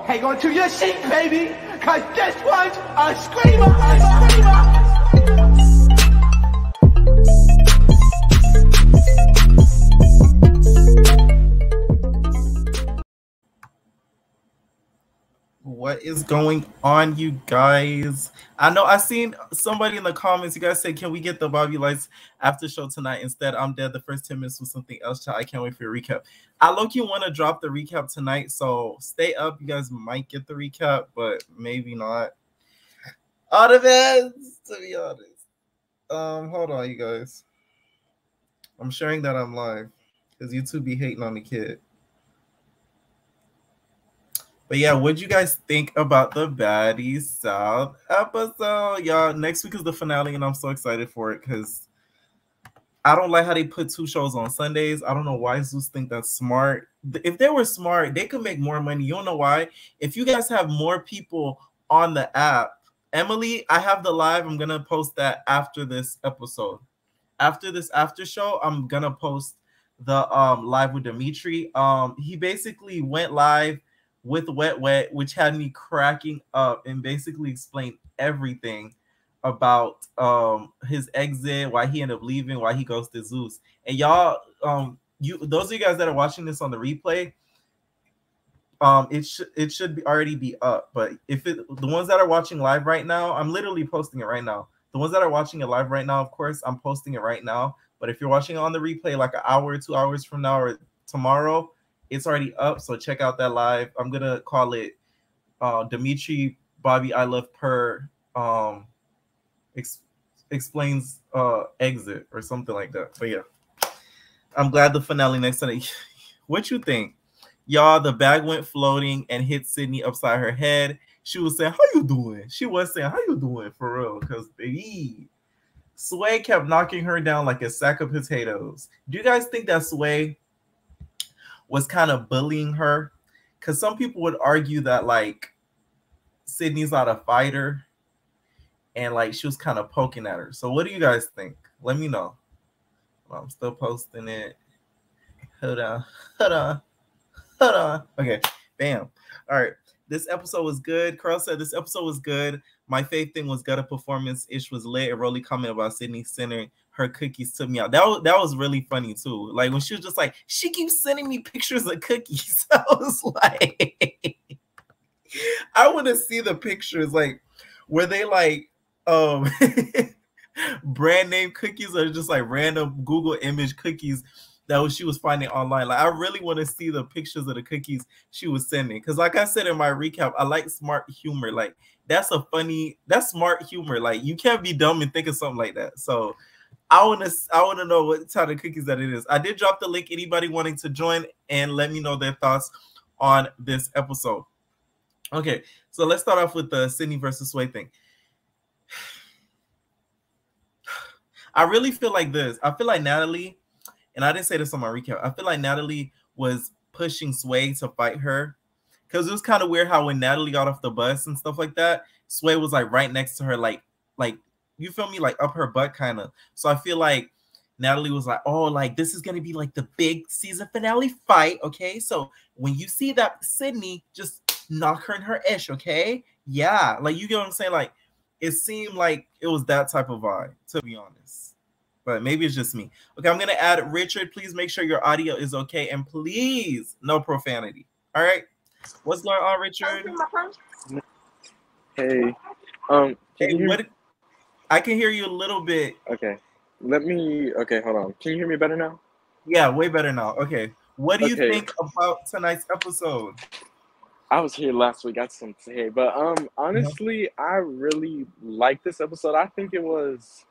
Hang on to your seat, baby, cause this one's a screamer, a screamer. What is going on, you guys? I know I seen somebody in the comments. You guys said, can we get the Bobby Lights after show tonight? Instead, I'm dead. The first 10 minutes was something else. Child. I can't wait for your recap. I low-key want to drop the recap tonight, so stay up. You guys might get the recap, but maybe not. All the best, to be honest. Hold on, you guys. I'm sharing that I'm live because YouTube be hating on the kid. But yeah, what'd you guys think about the Baddies South episode? Y'all, next week is the finale, and I'm so excited for it because I don't like how they put 2 shows on Sundays. I don't know why Zeus think that's smart. If they were smart, they could make more money. You don't know why? If you guys have more people on the app, Emily, I have the live. I'm going to post that after this episode. After this after show, I'm going to post the live with Dimitri. He basically went live with Wet Wet, which had me cracking up and basically explained everything about his exit, why he ended up leaving, why he goes to Zeus. And y'all, those of you guys that are watching this on the replay, it should be already be up. But the ones that are watching live right now, I'm literally posting it right now. The ones that are watching it live right now, of course, I'm posting it right now. But if you're watching it on the replay like an hour or 2 hours from now or tomorrow, it's already up, so check out that live. I'm gonna call it Dimitri Bobby I Love Per explains exit or something like that. But yeah, I'm glad the finale next Sunday. What you think, y'all? The bag went floating and hit Sidney upside her head. She was saying, "How you doing?" She was saying, "How you doing?" For real, because baby, Sway kept knocking her down like a sack of potatoes. Do you guys think that Sway was kind of bullying her? Because some people would argue that like Sidney's not a fighter and like she was kind of poking at her. So what do you guys think? Let me know. Well, I'm still posting it. Hold on. Okay, bam. All right, this episode was good. Carl said this episode was good. My favorite thing was gutter performance. Ish was lit. A Rolly comment about Sidney sending her cookies to me out. That was really funny too. Like when she was just like, she keeps sending me pictures of cookies. I was like, I want to see the pictures. Like, were they like brand name cookies or just like random Google image cookies that she was finding online? Like, I really want to see the pictures of the cookies she was sending. Because like I said in my recap, I like smart humor. Like, that's smart humor. Like, you can't be dumb and think of something like that. So I want to know what type of cookies that it is. I did drop the link. Anybody wanting to join and let me know their thoughts on this episode. Okay, so let's start off with the Sidney versus Sway thing. I really feel like this. I feel like Natalie, and I didn't say this on my recap, I feel like Natalie was pushing Sway to fight her. Because it was kind of weird how when Natalie got off the bus and stuff like that, Sway was like right next to her, like you feel me, like up her butt kind of. So I feel like Natalie was like, oh, like this is gonna be like the big season finale fight, okay? So when you see that Sidney, just knock her in her ish, okay? Yeah, like you get what I'm saying? Like it seemed like it was that type of vibe, to be honest. But maybe it's just me. Okay, I'm gonna add Richard. Please make sure your audio is okay, and please no profanity. All right. What's going on, Richard? Hey, I can hear you a little bit. Okay, okay, hold on. Can you hear me better now? Yeah, way better now. Okay, what do you think about tonight's episode? I was here last week. I had something to say, but honestly, I really liked this episode. I think it was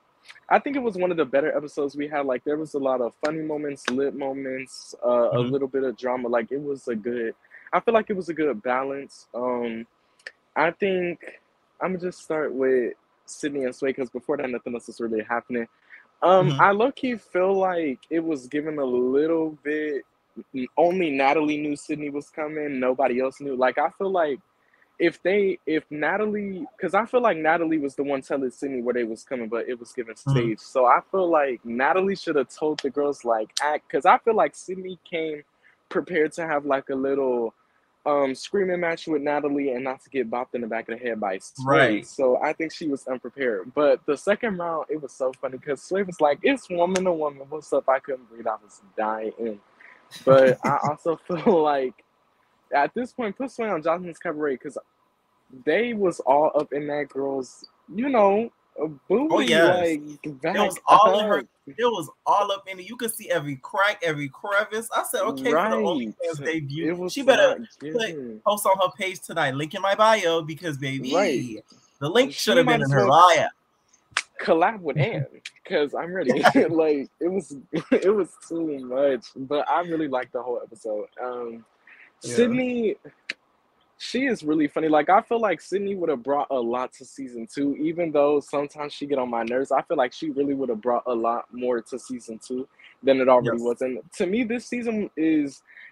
one of the better episodes we had. Like there was a lot of funny moments, lit moments, a little bit of drama. Like I feel like it was a good balance. I think I'm gonna just start with Sidney and Sway because before that, nothing else was really happening. I low-key feel like it was given a little bit. Only Natalie knew Sidney was coming. Nobody else knew. Like I feel like if Natalie, because I feel like Natalie was the one telling Sidney where they was coming, but it was given stage. So I feel like Natalie should have told the girls like act, because I feel like Sidney came prepared to have like a little screaming match with Natalie and not to get bopped in the back of the head by Sway. Right. So I think she was unprepared. But the second round, it was so funny because Sway was like, "It's woman to woman. What's up?" I couldn't breathe. I was dying. But I also feel like at this point, put Sway on Jonathan's Cabaret because they was all up in that girl's, booty. Oh yes, like back it was all in up. her. It was all up in it. You could see every crack, every crevice. I said, okay, for the OnlyFans debut, she better post on her page tonight. Link in my bio because baby, the link should have been in her bio. Collab with Anne because I'm ready. Like it was too much, but I really liked the whole episode. Sidney, she is really funny. Like I feel like Sidney would have brought a lot to season 2, even though sometimes she get on my nerves. I feel like she really would have brought a lot more to season 2 than it already was. And to me, this season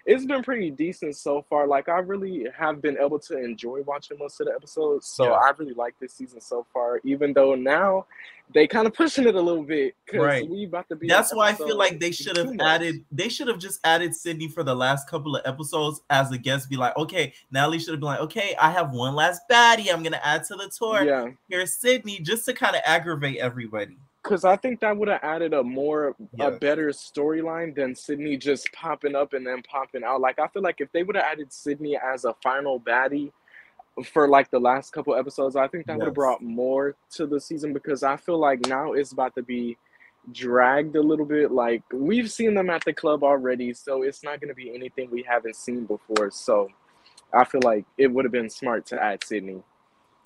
it's been pretty decent so far. Like I really have been able to enjoy watching most of the episodes. So I really like this season so far, even though now they kind of pushing it a little bit because we about to be. That's why I feel like they should have just added Sidney for the last couple of episodes as a guest. Be like, okay, Natalie should have been like, okay, I have one last baddie I'm gonna add to the tour. Yeah, here's Sidney, just to kind of aggravate everybody. Because I think that would have added a better storyline than Sidney just popping up and then popping out. Like I feel like if they would have added Sidney as a final baddie for like the last couple episodes, I think that would have brought more to the season because I feel like now it's about to be dragged a little bit. Like we've seen them at the club already, so it's not going to be anything we haven't seen before. So I feel like it would have been smart to add Sidney.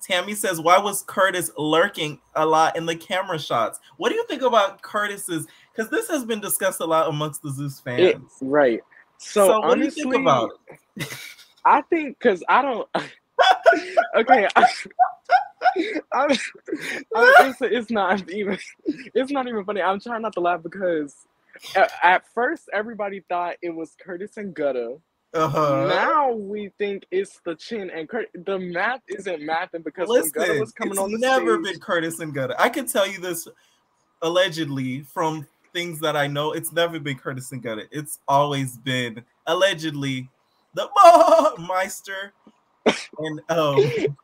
Tammy says, why was Curtis lurking a lot in the camera shots? What do you think about Curtis's? Because this has been discussed a lot amongst the Zeus fans. Right. So what honestly, do you think about it? I think because I don't. Okay. It's not even funny. I'm trying not to laugh because at first everybody thought it was Curtis and Gutta. Now we think it's the Chin and the math isn't mathing because when Gutta was coming on the stage, it's never been Curtis and Gutta. I can tell you this allegedly from things that I know. It's never been Curtis and Gutta. It's always been allegedly the Meister and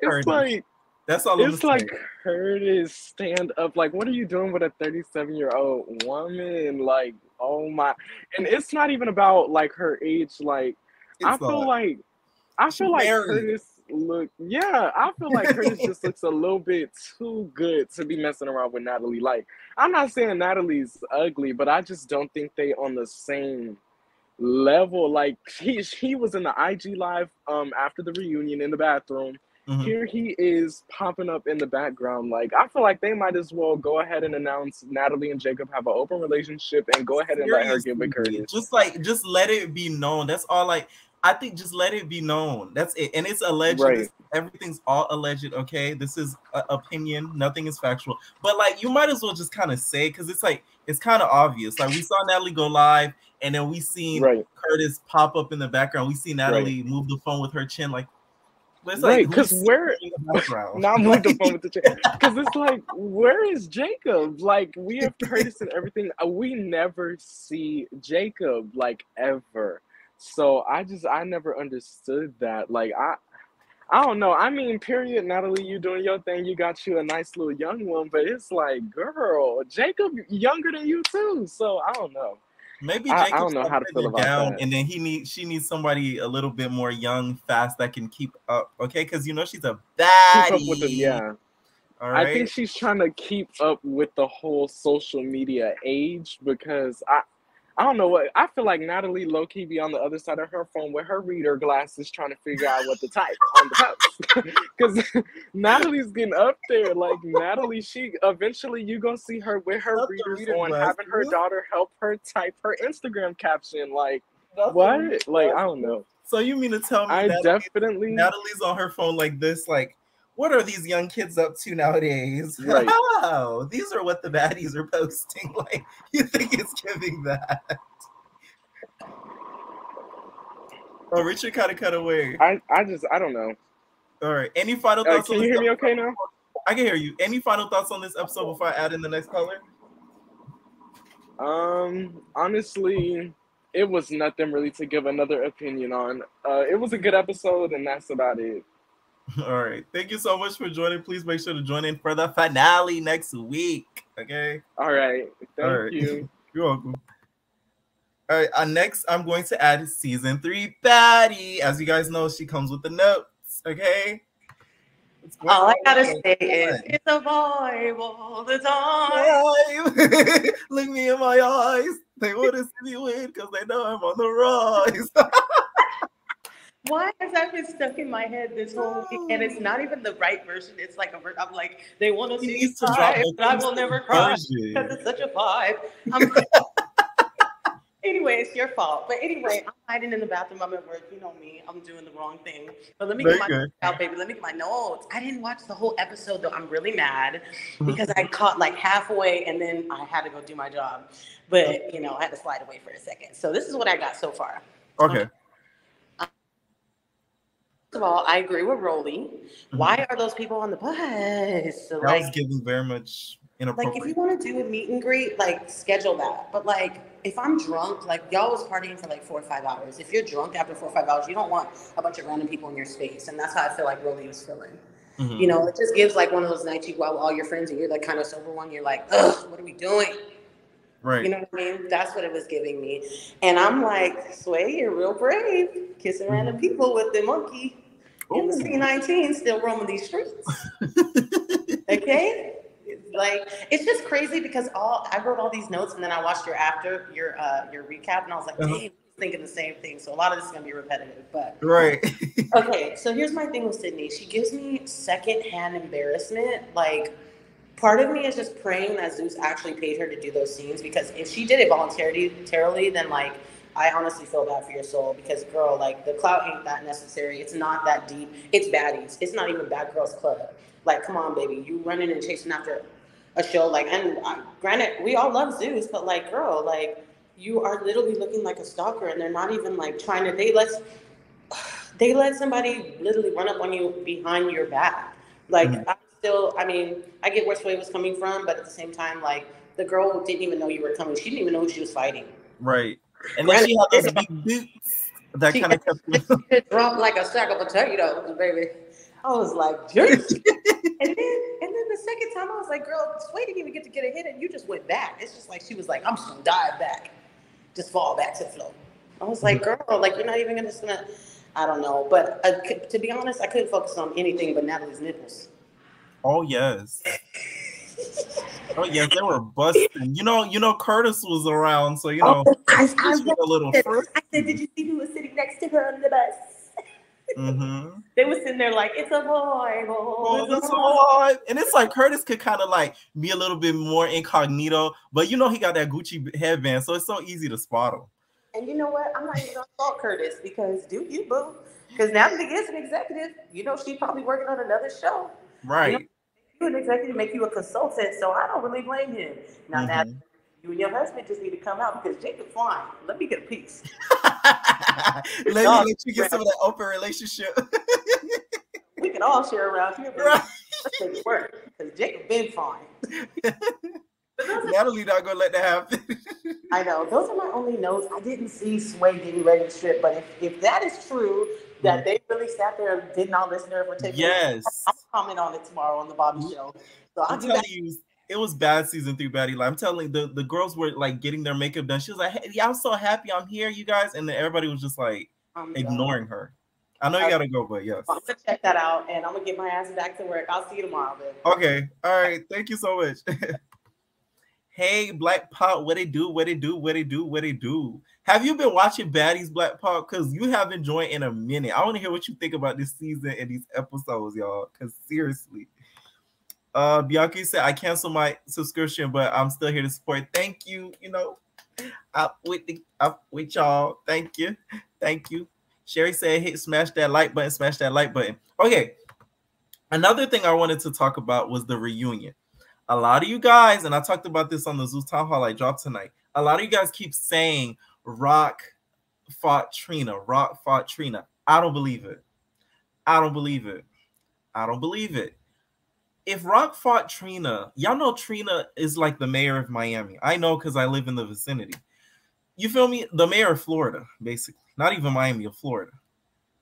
Curtis. Like that's all. It's like Curtis stand up. Like, what are you doing with a 37-year-old woman? Like, oh my! And it's not even about like her age. Like. I feel like Curtis I feel like Curtis just looks a little bit too good to be messing around with Natalie. Like, I'm not saying Natalie's ugly, but I just don't think they on the same level. Like he was in the IG live after the reunion in the bathroom. Here he is popping up in the background. Like, I feel like they might as well go ahead and announce Natalie and Jacob have an open relationship and go ahead and let her get with Curtis. Just let it be known. That's all. I think just let it be known. That's it. And it's alleged. Right. Everything's all alleged. Okay, this is opinion. Nothing is factual. But like, you might as well just kind of say, because it's kind of obvious. Like, we saw Natalie go live, and then we seen Curtis pop up in the background. We see Natalie move the phone with her chin, like. Because not move the phone with the chin. Because it's like, where is Jacob? Like, we have Curtis and everything. We never see Jacob like ever. So I never understood that. Like, I don't know. I mean, period, Natalie, you doing your thing. You got you a nice little young one, but it's like, girl, Jacob younger than you too. So I don't know. Maybe I don't know how to feel about that. And then she needs somebody a little bit more young, fast that can keep up. Okay, because she's a baddie. Keep up with the, All right. I think she's trying to keep up with the whole social media age because I don't know what I feel like. Natalie low-key be on the other side of her phone with her reader glasses trying to figure out what to type on the post. Because Natalie's getting up there. Like, Natalie, she eventually you gonna see her with her readers on, having her daughter help her type her Instagram caption. Like, what? Like, I don't know. So you mean to tell me Natalie's on her phone like this, like, what are these young kids up to nowadays? Right. Oh, these are what the baddies are posting. Like, you think it's giving that? Oh, Richard kind of cut away. I don't know. All right. Any final thoughts? Can you hear me okay now? I can hear you. Any final thoughts on this episode before I add in the next caller? Honestly, it was nothing really to give another opinion on. It was a good episode, and that's about it. All right. Thank you so much for joining. Please make sure to join in for the finale next week. Okay. All right. All Thank right. you. You're welcome. All right. Next, I'm going to add season 3 Baddie. As you guys know, she comes with the notes. Okay. All I gotta say is it's a vibe all the time. Look me in my eyes. They want to see me win because they know I'm on the rise. Why has that been stuck in my head this whole week? And it's not even the right version. It's like I'm like, they want to see me cry, but I will never cry because it's such a vibe. Anyway, it's your fault. But anyway, I'm hiding in the bathroom. I'm at work. You know me. I'm doing the wrong thing. But let me get my notes out, baby. Let me get my notes. I didn't watch the whole episode, though. I'm really mad because I caught like halfway and then I had to go do my job. But, you know, I had to slide away for a second. So this is what I got so far. Okay. First of all, I agree with Rolly. Why are those people on the bus? So, that was giving very much inappropriate. Like, if you want to do a meet and greet, like, schedule that. But, like, if I'm drunk, like, y'all was partying for, like, 4 or 5 hours. If you're drunk after 4 or 5 hours, you don't want a bunch of random people in your space. And that's how I feel like Rolly was feeling. You know, it just gives, like, one of those nights you go out with all your friends and you're, like, kind of sober one. You're like, ugh, what are we doing? Right. You know what I mean? That's what it was giving me. And I'm like, Sway, you're real brave. Kissing random people with the monkey. In the C-19 still roaming these streets. Okay? Like, it's just crazy because I wrote all these notes and then I watched your recap and I was like, hey, thinking the same thing. So a lot of this is gonna be repetitive, but right. Okay, so here's my thing with Sidney. She gives me secondhand embarrassment. Like, part of me is just praying that Zeus actually paid her to do those scenes, because if she did it voluntarily, then like I honestly feel bad for your soul, because girl, like the clout ain't that necessary. It's not that deep. It's Baddies. It's not even Bad Girls Club. Like, come on, baby. You running and chasing after a show like, and granted, we all love Zeus, but like, girl, like you are literally looking like a stalker, and they're not even like trying to. They let somebody literally run up on you behind your back. Like, I mean, I get where Sway was coming from, but at the same time, like the girl didn't even know you were coming. She didn't even know who she was fighting. Right. And then she had those big boots that kind of kept me drunk like a sack of potatoes, baby. I was like, jerks. and then the second time I was like, girl, Sway didn't even get to get a hit and you just went back. It's just like she was like, I'm just gonna dive back. Just fall back to the floor. I was like, girl, like you're not even gonna I don't know. But to be honest, I couldn't focus on anything but Natalie's nipples. Oh yes. Oh yes, they were busting. You know, Curtis was around, so I a little first. I said, did you see who was sitting next to her on the bus? They were sitting there like, it's a vibe. It's a vibe. And it's like Curtis could kind of like be a little bit more incognito, but he got that Gucci headband, so it's so easy to spot him. And you know what? I'm not even gonna fault Curtis, because do you, boo? Because Natalie is an executive. She's probably working on another show. Right. You an executive, make you a consultant, so I don't really blame him. Now, Natalie, you and your husband just need to come out, because Jacob's fine. Let me get a piece. let you get some of that open relationship. We can all share around here, but let's make it work, because Jacob been fine. Natalie not gonna let that happen. I know. Those are my only notes. I didn't see Sway getting ready to strip, but if that is true, that they really sat there and did not listen to her for 10 minutes, I'll comment on it tomorrow on the Bobby show. So I'm telling you, it was bad season 3 Baddie. Like, I'm telling you, the girls were like getting their makeup done. She was like, hey, yeah, I'm so happy I'm here, you guys. And then everybody was just like ignoring her. I know you gotta go, but yes. I'm gonna check that out, and I'm gonna get my ass back to work. I'll see you tomorrow, babe. Okay. All right. Thank you so much. Hey, Black Pot, what it do? What it do? What it do? What it do? Have you been watching Baddies, Black Pot? Because you haven't joined in a minute. I want to hear what you think about this season and these episodes, y'all. Because seriously. Bianca said, I canceled my subscription, but I'm still here to support. Thank you. Up with y'all. Thank you. Thank you. Sherry said, smash that like button, smash that like button. Okay. Another thing I wanted to talk about was the reunion. A lot of you guys, and I talked about this on the Zeus Town Hall I dropped tonight, a lot of you guys keep saying Rock fought Trina. Rock fought Trina. I don't believe it. I don't believe it. I don't believe it. If Rock fought Trina, y'all know Trina is like the mayor of Miami. I know because I live in the vicinity. you feel me? The mayor of Florida, basically, not even Miami, of Florida.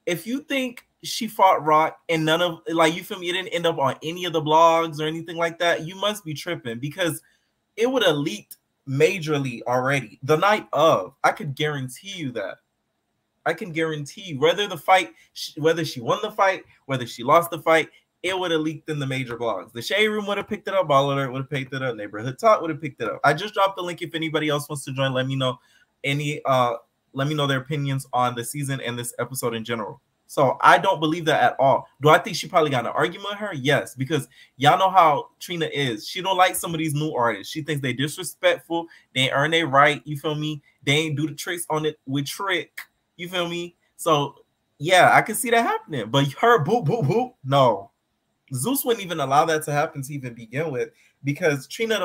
If you think she fought Rock and none of, like, you feel me, it didn't end up on any of the blogs or anything like that, you must be tripping, because it would have leaked majorly already the night of. I could guarantee you that. I can guarantee you, whether she won the fight, whether she lost the fight, it would have leaked in the major blogs. The Shade Room would have picked it up. Ball Alert would have picked it up. Neighborhood Talk would have picked it up. I just dropped the link. If anybody else wants to join, let me know let me know their opinions on the season and this episode in general. So I don't believe that at all. Do I think she probably got an argument with her? Yes, because y'all know how Trina is. She don't like some of these new artists. She thinks they disrespectful. They ain't earn their right. You feel me? They ain't do the tricks on it with Trick. You feel me? So yeah, I can see that happening. But her boop, boop, boop, no. Zeus wouldn't even allow that to happen to even begin with, because Trina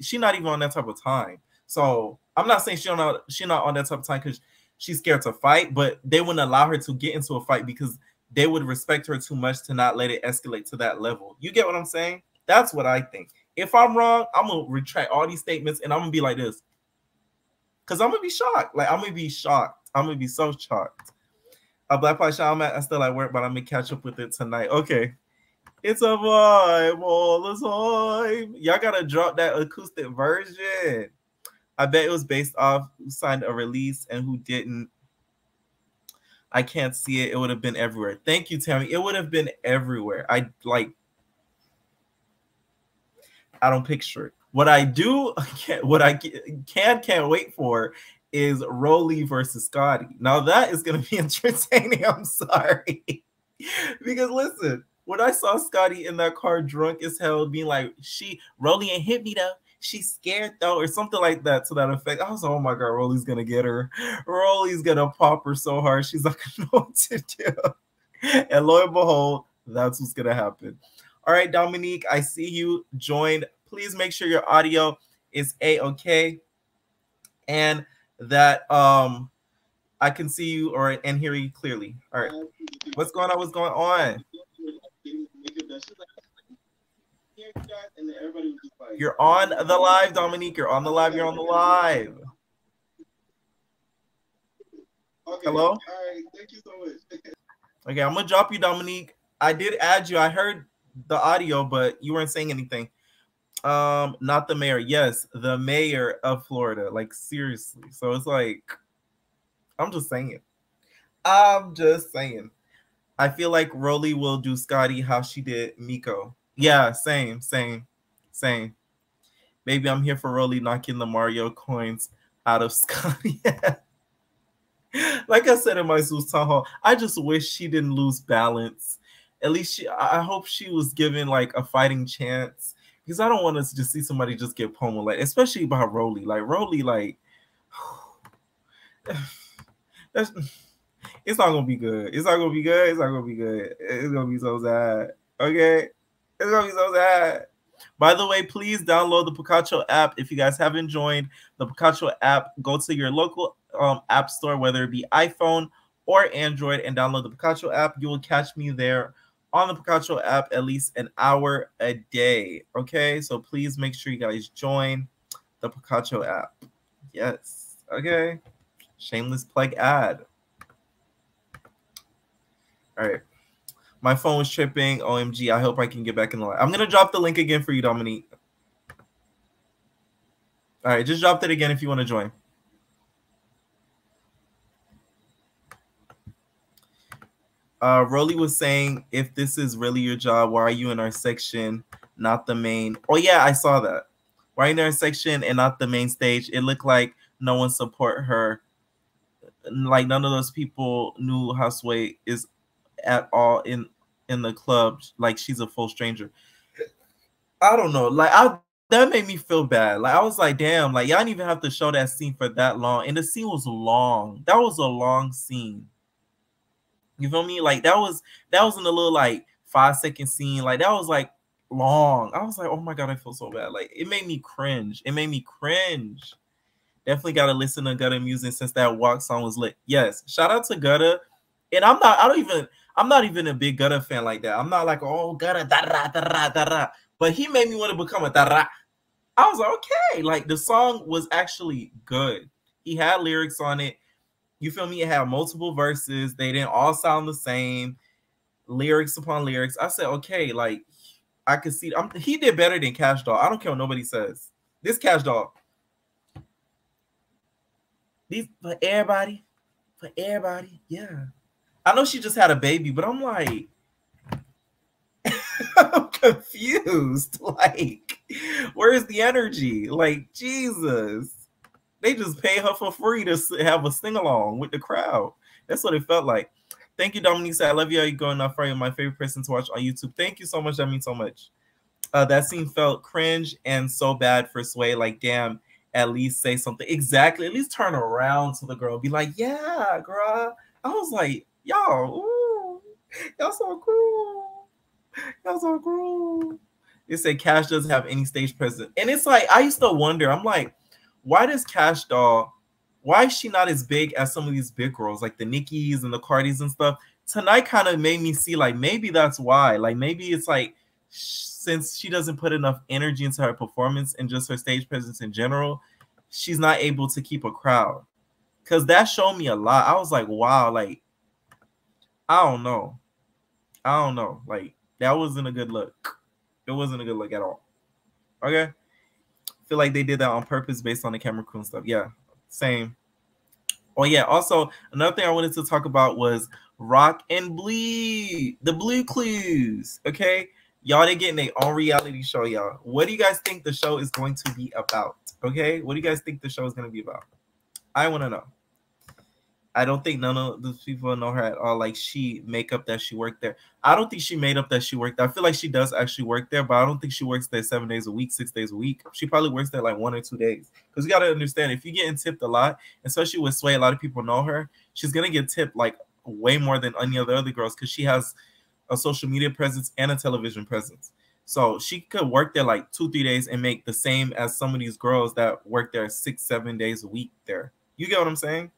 she's not even on that type of time. So I'm not saying she's not on that type of time because she's scared to fight, but they wouldn't allow her to get into a fight because they would respect her too much to not let it escalate to that level. You get what I'm saying? That's what I think. If I'm wrong, I'm going to retract all these statements and I'm going to be like this. Because I'm going to be shocked. Like, I'm going to be shocked. I'm going to be so shocked. Black Pie Shout, I'm still at work, but I'm going to catch up with it tonight. Okay. It's a vibe all the time. Y'all got to drop that acoustic version. I bet it was based off who signed a release and who didn't. I can't see it. It would have been everywhere. Thank you, Tammy. It would have been everywhere. I don't picture it. What I do, what I can't wait for is Rolly versus Scotty. Now that is going to be entertaining. I'm sorry. Because listen, when I saw Scotty in that car drunk as hell being like, Rolly ain't hit me though. She's scared though, or something like that to that effect. I was like, oh my God, Rolly's gonna get her. Rolly's gonna pop her so hard, she's not gonna know what to do. And lo and behold, that's what's gonna happen. All right, Dominique, I see you joined. Please make sure your audio is A-okay and that I can see you and hear you clearly. All right. What's going on? What's going on? You're on the live, Dominique. You're on the live. You're on the live. Okay. Hello? All right. Thank you so much. Okay, I'm going to drop you, Dominique. I did add you. I heard the audio, but you weren't saying anything. Not the mayor. Yes, the mayor of Florida. Like, seriously. So it's like, I'm just saying. I feel like Rolly will do Scotty how she did Miko. Yeah, same. Maybe I'm here for Rolly knocking the Mario coins out of Scotty. Like I said in my Zeus Town Hall, I just wish she didn't lose balance. At least I hope she was given like a fighting chance, because I don't want us to just see somebody just get pummeled, like, especially by Rolly. Like Rolly, like it's not gonna be good. It's not gonna be good. It's gonna be so sad. Okay. It's gonna be so sad. By the way, please download the Picacho app. If you guys haven't joined the Picacho app, go to your local app store, whether it be iPhone or Android, and download the Picacho app. You will catch me there on the Picacho app at least an hour a day. Okay, so please make sure you guys join the Picacho app. Yes. Okay. Shameless plug ad. All right. My phone was tripping. OMG. I hope I can get back in the line. I'm going to drop the link again for you, Dominique. All right. Just drop it again if you want to join. Rolly was saying, if this is really your job, why are you in our section, not the main? Oh, yeah, I saw that. Why are you in our section and not the main stage? It looked like no one support her. Like none of those people knew how Sway is at all in the club. Like she's a full stranger. I don't know. Like that made me feel bad. Like I was like, damn, like y'all didn't even have to show that scene for that long. And the scene was long. That was a long scene. You feel me? Like that was in a little like 5-second scene. Like that was like long. I was like, oh my God, I feel so bad. Like it made me cringe. Definitely gotta listen to Gutta music since that walk song was lit. Yes, shout out to Gutta. And I'm not even a big Gutta fan like that. I'm not like, oh, Gutta, da-ra. But he made me want to become a da-ra. I was like, okay. Like, the song was actually good. He had lyrics on it. You feel me? It had multiple verses. They didn't all sound the same. Lyrics upon lyrics. I said, okay, like I could see. He did better than Cash Doll. I don't care what nobody says. This Cash Doll. These for everybody. For everybody. Yeah. I know she just had a baby, but I'm like, I'm confused. Like, where's the energy? Like, Jesus. They just pay her for free to have a sing-along with the crowd. That's what it felt like. Thank you, Dominique. Said, I love you. How you going off? You're my favorite person to watch on YouTube. Thank you so much. That means so much. That scene felt cringe and so bad for Sway. Like, damn, at least say something. Exactly. At least turn around to the girl. Be like, yeah, girl. I was like, y'all so cool. Y'all so cool. They said Cash doesn't have any stage presence. And it's like, I used to wonder, I'm like, why does Cash Doll, why is she not as big as some of these big girls, like the Nickies and the Cardis and stuff? Tonight kind of made me see, like, maybe that's why. Like, maybe it's like, since she doesn't put enough energy into her performance and just her stage presence in general, she's not able to keep a crowd. Because that showed me a lot. I was like, wow, like, I don't know. Like, that wasn't a good look. It wasn't a good look at all. Okay? Feel like they did that on purpose based on the camera crew and stuff. Yeah, same. Oh yeah, also another thing I wanted to talk about was Rock and Bleed, the Blue Clues. Okay, y'all, they getting their own reality show, y'all. What do you guys think the show is going to be about? Okay, what do you guys think the show is going to be about? I want to know. I don't think none of the people know her at all. Like, she make up that she worked there. I don't think she made up that she worked there. I feel like she does actually work there, but I don't think she works there 7 days a week, 6 days a week. She probably works there like 1 or 2 days. Because you got to understand, if you're getting tipped a lot, especially with Sway, a lot of people know her, she's going to get tipped like way more than any of the other girls because she has a social media presence and a television presence. So she could work there like 2-3 days and make the same as some of these girls that work there 6-7 days a week there. You get what I'm saying?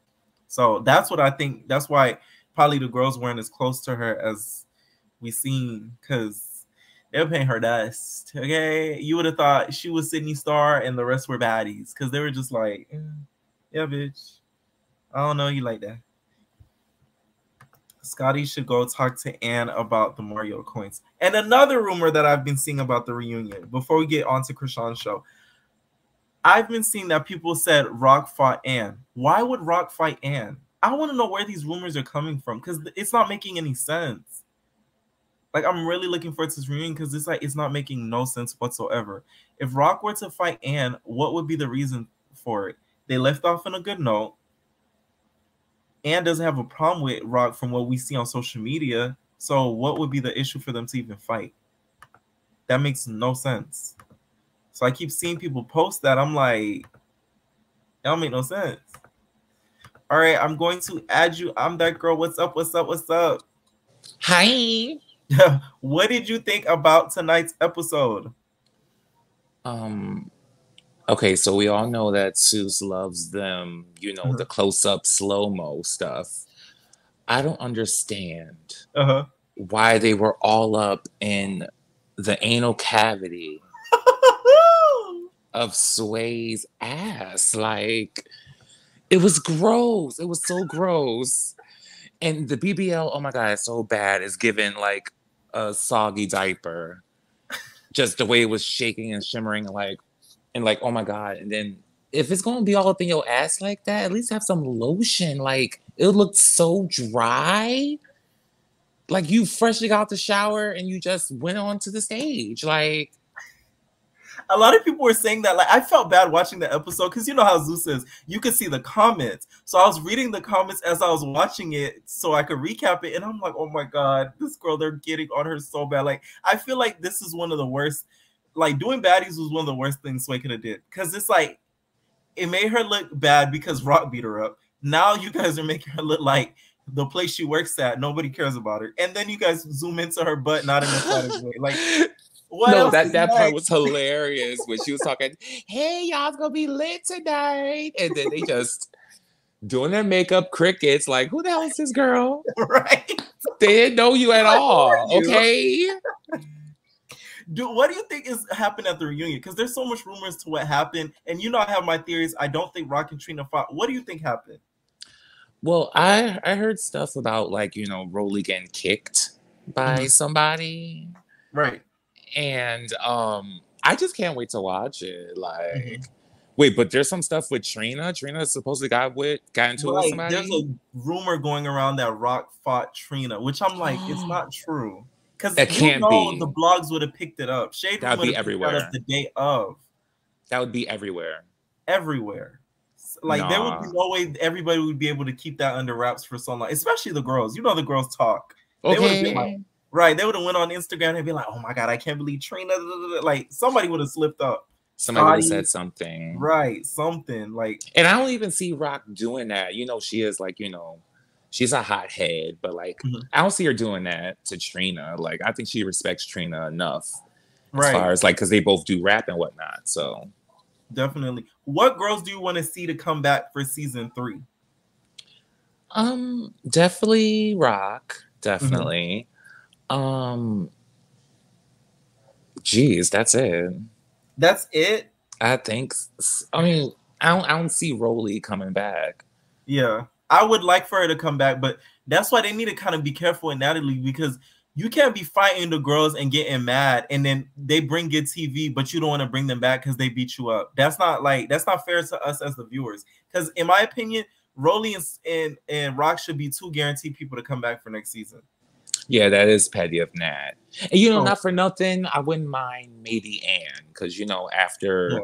So that's what I think. That's why probably the girls weren't as close to her as we seen, because they were paying her dust. Okay, you would have thought she was Sidney, Starr, and the rest were baddies, because they were just like, yeah, bitch. I don't know you like that. Scotty should go talk to Ann about the Mario coins. And another rumor that I've been seeing about the reunion, before we get on to Krishan's show, I've been seeing that people said Rock fought Ann. Why would Rock fight Ann? I want to know where these rumors are coming from, because it's not making any sense. Like, I'm really looking forward to this reunion because it's like it's not making no sense whatsoever. If Rock were to fight Ann, what would be the reason for it? They left off on a good note. Ann doesn't have a problem with Rock from what we see on social media. So what would be the issue for them to even fight? That makes no sense. So I keep seeing people post that. I'm like, that don't make no sense. All right, I'm going to add you. I'm that girl. What's up? What's up? What's up? Hi. What did you think about tonight's episode? Okay, so we all know that Seuss loves them, you know, the close-up slow-mo stuff. I don't understand why they were all up in the anal cavity of Sway's ass. Like, it was gross. It was so gross. And the BBL, oh my God, it's so bad. It's given like a soggy diaper. Just the way it was shaking and shimmering, like, and like, oh my God. And then if it's going to be all up in your ass like that, at least have some lotion. Like, it looked so dry. Like, you freshly got out the shower and you just went onto the stage. Like, a lot of people were saying that. Like, I felt bad watching the episode because you know how Zeus is. You could see the comments. So I was reading the comments as I was watching it so I could recap it. And I'm like, oh my God, this girl, they're getting on her so bad. Like, I feel like this is one of the worst. Like, doing Baddies was one of the worst things Sway could have did. Because it's like, it made her look bad because Rock beat her up. Now you guys are making her look like the place she works at, nobody cares about her. And then you guys zoom into her butt, not in a satisfied way. Like, what no, else that part was hilarious when she was talking, hey, y'all's gonna be lit tonight. And then they just doing their makeup crickets. Like, who the hell is this girl? Right. They didn't know you at all. You? Okay. What do you think is happened at the reunion? Because there's so much rumors to what happened, and you know I have my theories. I don't think Rock and Trina fought. What do you think happened? Well, I heard stuff about like, you know, Rolly getting kicked by somebody. Right. And I just can't wait to watch it. Like wait, but there's some stuff with Trina. Trina supposedly got into it with somebody. There's a rumor going around that Rock fought Trina, which I'm like, it's not true. Because that can't be. The blogs would have picked it up. Shade that would be everywhere. The day of. That would be everywhere. Everywhere. Like there would be no way everybody would be able to keep that under wraps for so long, especially the girls. You know the girls talk. Okay. They would have been like, right. They would have went on Instagram and be like, "Oh my god, I can't believe Trina." Like somebody would have slipped up. Somebody would have said something. Right, something like. And I don't even see Rock doing that. You know, she is like, you know, she's a hothead, but like I don't see her doing that to Trina. Like I think she respects Trina enough, as far as like because they both do rap and whatnot. So. Definitely. What girls do you want to see to come back for season 3? Definitely Rock. Definitely. Geez, that's it. That's it? I think. I mean, I don't see Rolly coming back. Yeah. I would like for her to come back, but that's why they need to kind of be careful with Natalie, because you can't be fighting the girls and getting mad, and then they bring good TV, but you don't want to bring them back because they beat you up. That's not fair to us as the viewers. Because in my opinion, Rolly and Rock should be 2 guaranteed people to come back for next season. Yeah, that is petty of Nat. And you know, not for nothing, I wouldn't mind maybe Anne, because you know, after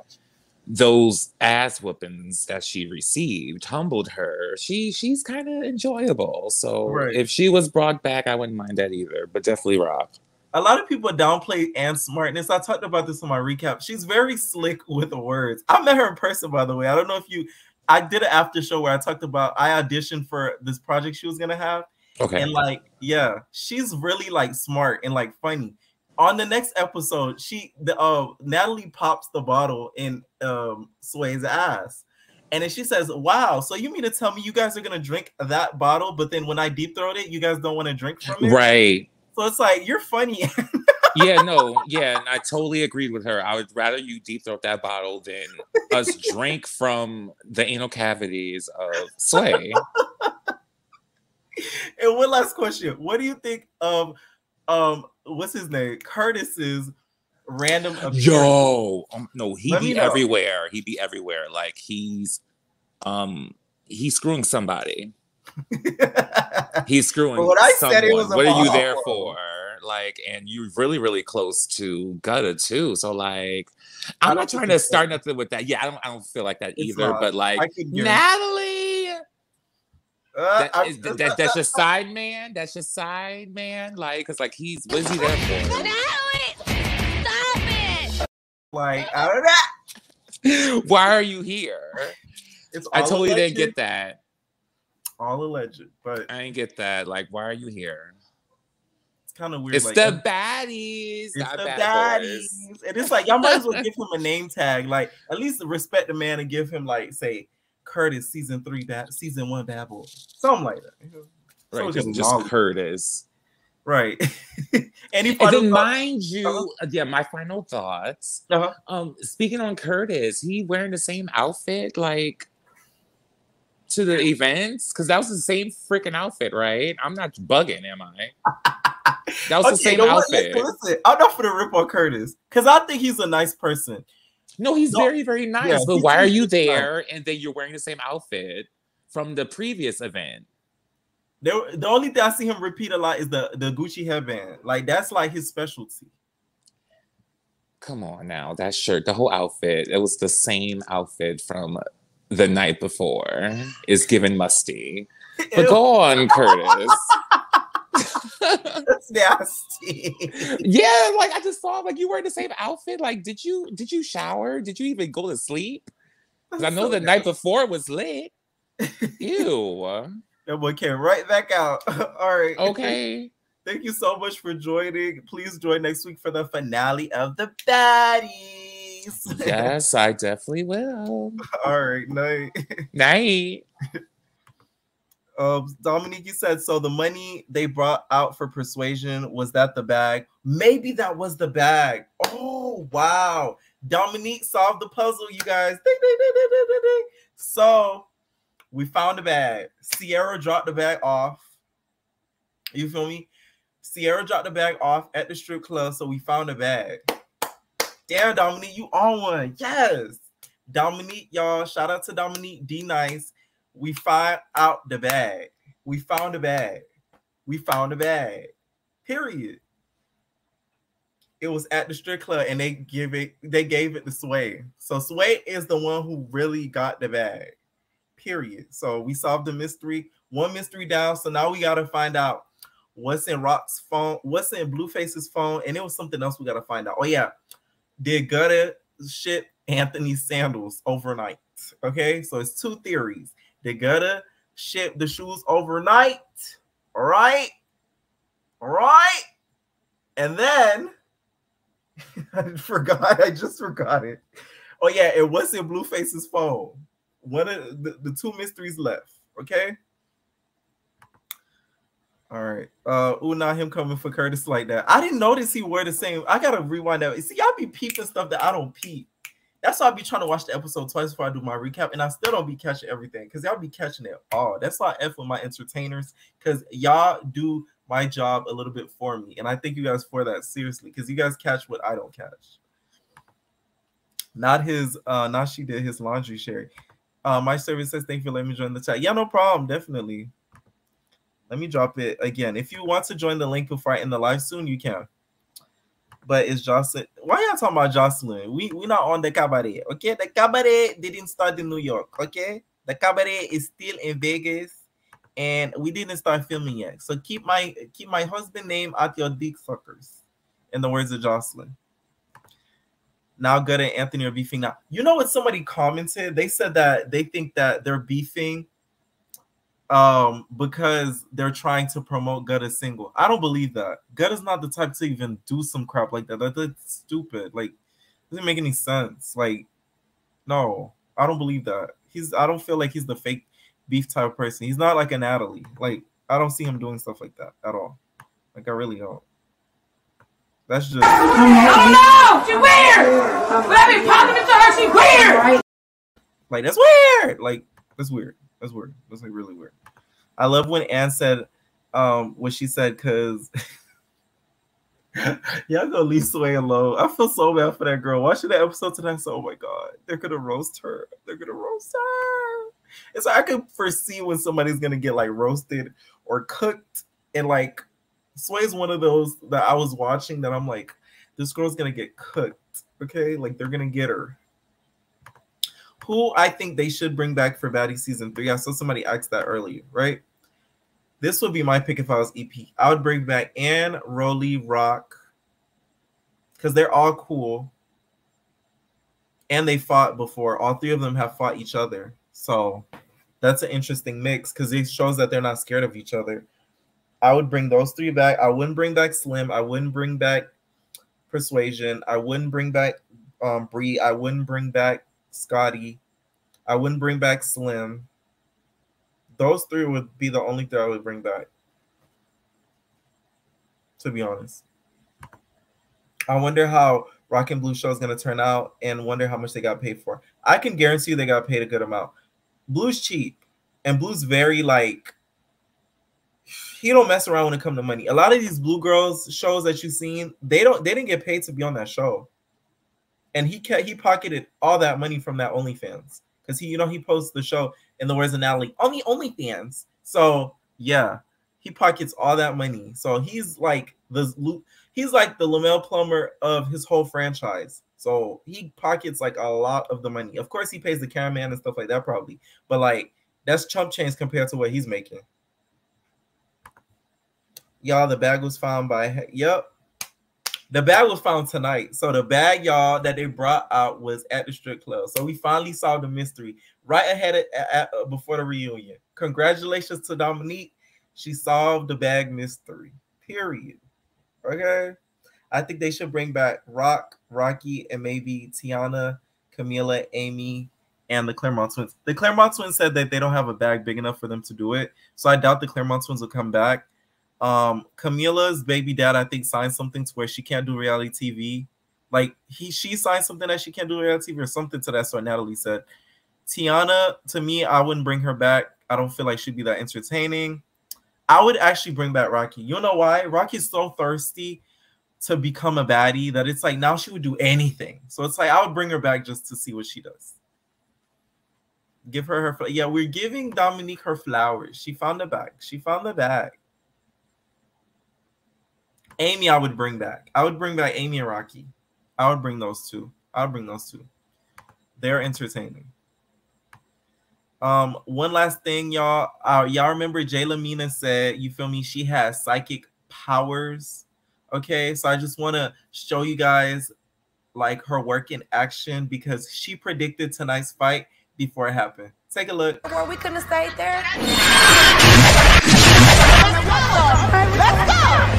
those ass whoopings that she received humbled her. She's kind of enjoyable. So if she was brought back, I wouldn't mind that either. But definitely Rock. A lot of people downplay Anne's smartness. I talked about this in my recap. She's very slick with the words. I met her in person, by the way. I don't know if you. I did an after show where I talked about I auditioned for this project she was gonna have. Okay. And like, yeah, she's really like smart and like funny. On the next episode, Natalie pops the bottle in Sway's ass. And then she says, "Wow, so you mean to tell me you guys are gonna drink that bottle, but then when I deep throat it, you guys don't want to drink from it?" Right. So it's like, you're funny. And I totally agreed with her. I would rather you deep throat that bottle than us drink from the anal cavities of Sway. And one last question. What do you think of what's his name? Curtis's random appearance? No, he be everywhere. He be everywhere. Like he's screwing somebody. He's screwing someone. What are you there for? Like, and you're really, really close to Gutta too. So like, I'm not trying to start nothing with that. Yeah, I don't feel like that either. But like, Natalie. That's your side man. That's your side man. Like, cause like what is he there for? Natalie, stop it! Like, I don't know. Why are you here? I totally didn't get that. All alleged, but I didn't get that. Like, why are you here? It's kind of weird. It's like, the baddies. It's the baddies. And it's like, y'all might as well give him a name tag. Like, at least respect the man and give him like, say, Curtis season 1 bad boy, something like that. Right, just Curtis. Right. And then mind you, my final thoughts. Speaking on Curtis, he wearing the same outfit like to the events, because that was the same freaking outfit, right? I'm not bugging, am I? That was the same outfit. Listen, I'm not for the rip on Curtis because I think he's a nice person. No, he's very, very nice. Yeah, but why are you there and then you're wearing the same outfit from the previous event? The only thing I see him repeat a lot is the Gucci headband. Like, that's like his specialty. Come on now. That shirt, the whole outfit, it was the same outfit from the night before. It's given musty. But go on, Curtis. That's nasty. Yeah, like I just saw like you wearing the same outfit. Like, did you shower? Did you even go to sleep? Because I know the night before was lit. Ew. That boy came right back out. All right. Okay. Thank you so much for joining. Please join next week for the finale of the Baddies. Yes, I definitely will. All right. Night. Night. Dominique, you said so. The money they brought out for persuasion, was that the bag? Maybe that was the bag. Oh wow! Dominique solved the puzzle, you guys. Ding, ding, ding, ding, ding, ding, ding. So we found the bag. Sierra dropped the bag off. You feel me? Sierra dropped the bag off at the strip club, so we found the bag. Damn, Dominique, you on one. Yes. Dominique, y'all. Shout out to Dominique D Nice. We find out the bag. We found the bag. We found the bag. Period. It was at the strip club, and they gave it to Sway. So Sway is the one who really got the bag. Period. So we solved the mystery. One mystery down. So now we gotta find out what's in Rock's phone, what's in Blueface's phone, and it was something else we gotta find out. Oh yeah, did Gutter ship Anthony's sandals overnight? Okay, so it's two theories. Did Gutter ship the shoes overnight? All right, and then I forgot. I just forgot it. Oh yeah, it was in Blueface's phone. One of the two mysteries left. Okay. All right. Not him coming for Curtis like that. I didn't notice he wore the same. I gotta rewind that. See, y'all be peeping stuff that I don't peep. That's why I be trying to watch the episode twice before I do my recap, and I still don't be catching everything because y'all be catching it all. That's why I F with my entertainers, because y'all do my job a little bit for me, and I thank you guys for that, seriously, because you guys catch what I don't catch. Not his. Not she did his laundry, Sherry. My service says thank you for letting me join the chat. Yeah, no problem. Definitely. Let me drop it again. If you want to join the link before I end the live soon, you can. But it's Jocelyn. Why y'all talking about Jocelyn? We not on the cabaret, okay? The cabaret didn't start in New York, okay? The cabaret is still in Vegas, and we didn't start filming yet. So keep my husband name out your dick suckers, in the words of Jocelyn. Now Gutter and Anthony are beefing now. You know what somebody commented? They said that they think that they're beefing because they're trying to promote Gutter's single. I don't believe that. Gutter's not the type to even do some crap like that. That's stupid. Like, doesn't make any sense. Like, no, I don't believe that. I don't feel like he's the fake beef type of person. He's not like a Natalie. Like, I don't see him doing stuff like that at all. Like, I really don't. That's just. Oh no! She weird! Let me pop into her, she weird! Like, that's weird! Like, that's weird. That's weird. That's like really weird. I love when Anne said what she said, because y'all gonna leave Sway alone. I feel so bad for that girl. Watching that episode tonight, so oh my god, they're gonna roast her. They're gonna roast her. It's like I could foresee when somebody's gonna get like roasted or cooked, and like Sway's one of those that I was watching that I'm like, this girl's gonna get cooked. Okay, like they're gonna get her. Who I think they should bring back for Baddie season 3. I saw somebody ask that earlier, right? This would be my pick if I was EP. I would bring back Anne, Rolly, Rock, because they're all cool. And they fought before. All three of them have fought each other. So that's an interesting mix because it shows that they're not scared of each other. I would bring those three back. I wouldn't bring back Slim. I wouldn't bring back Persuasion. I wouldn't bring back Bree. I wouldn't bring back Scotty. I wouldn't bring back Slim. Those three would be the only three I would bring back, to be honest. I wonder how Rock and Blue show is going to turn out and wonder how much they got paid for. I can guarantee you they got paid a good amount. Blue's cheap, and Blue's very like, he don't mess around when it comes to money. A lot of these Blue Girls shows that you've seen, they didn't get paid to be on that show. And he pocketed all that money from that OnlyFans because he posts the show in the words of Natalie on the OnlyFans. So yeah, he pockets all that money. So he's like the Lamel Plumber of his whole franchise. So he pockets like a lot of the money. Of course, he pays the cameraman and stuff like that probably, but like that's chump change compared to what he's making. Y'all, the bag was found by the bag was found tonight. So the bag, y'all, that they brought out was at the strip club. So we finally solved the mystery right ahead before the reunion. Congratulations to Dominique. She solved the bag mystery. Period. Okay. I think they should bring back Rock, Rocky, and maybe Tiana, Camila, Amy, and the Claremont twins. The Claremont twins said that they don't have a bag big enough for them to do it, so I doubt the Claremont twins will come back. Camila's baby dad, I think, signed something to where she can't do reality TV. Like she signed something that she can't do reality TV or something to that sort. Natalie said. Tiana, to me, I wouldn't bring her back. I don't feel like she'd be that entertaining. I would actually bring back Rocky. You know why? Rocky's so thirsty to become a baddie that it's like now she would do anything. So it's like I would bring her back just to see what she does. Give her yeah, we're giving Dominique her flowers. She found the bag. She found the bag. Amy, I would bring back. I would bring back Amy and Rocky. I would bring those two. I would bring those two. They're entertaining. One last thing, y'all. Y'all remember Jayla Mina said, you feel me, she has psychic powers. Okay, so I just want to show you guys like her work in action because she predicted tonight's fight before it happened. Take a look. Well, we couldn't have stayed there. Let's go.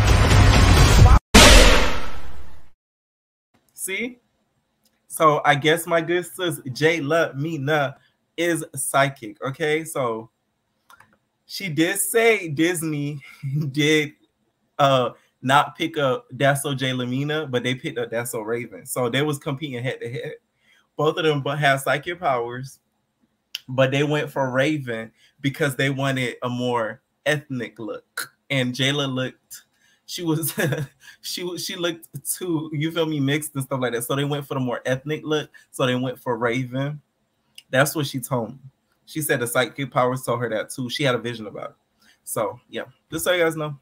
See? So I guess my good sis Jayla Mina is psychic. Okay, so she did say Disney did not pick up Dasso Jayla Mina, but they picked up Dasso Raven. So they was competing head to head. Both of them had psychic powers, but they went for Raven because they wanted a more ethnic look. And Jayla looked, she was she looked too, you feel me, mixed and stuff like that. So they went for the more ethnic look. So they went for Raven. That's what she told me. She said the psychic powers told her that too. She had a vision about it. So yeah, just so you guys know.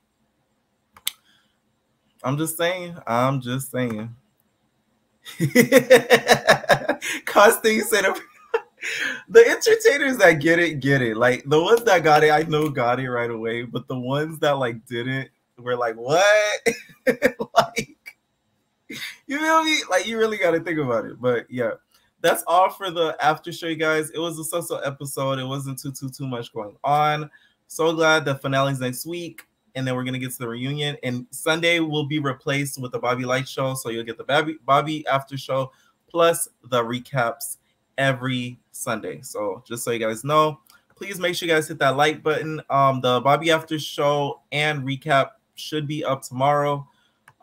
I'm just saying. Costing said the entertainers that get it. Like the ones that got it, I know got it right away. But the ones that like didn't were like, what? Like, you feel me? Like you really got to think about it. But yeah. That's all for the after show, you guys. It was a so-so episode. It wasn't too much going on. So glad the finale's next week, and then we're gonna get to the reunion. And Sunday will be replaced with the Bobby Light show, so you'll get the Bobby after show plus the recaps every Sunday. So just so you guys know, please make sure you guys hit that like button. The Bobby after show and recap should be up tomorrow.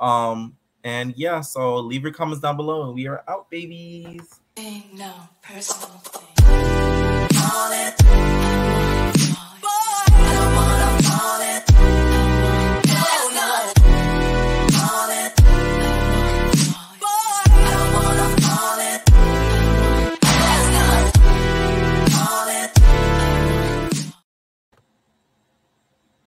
And yeah, so leave your comments down below, and we are out, babies. Ain't no personal thing.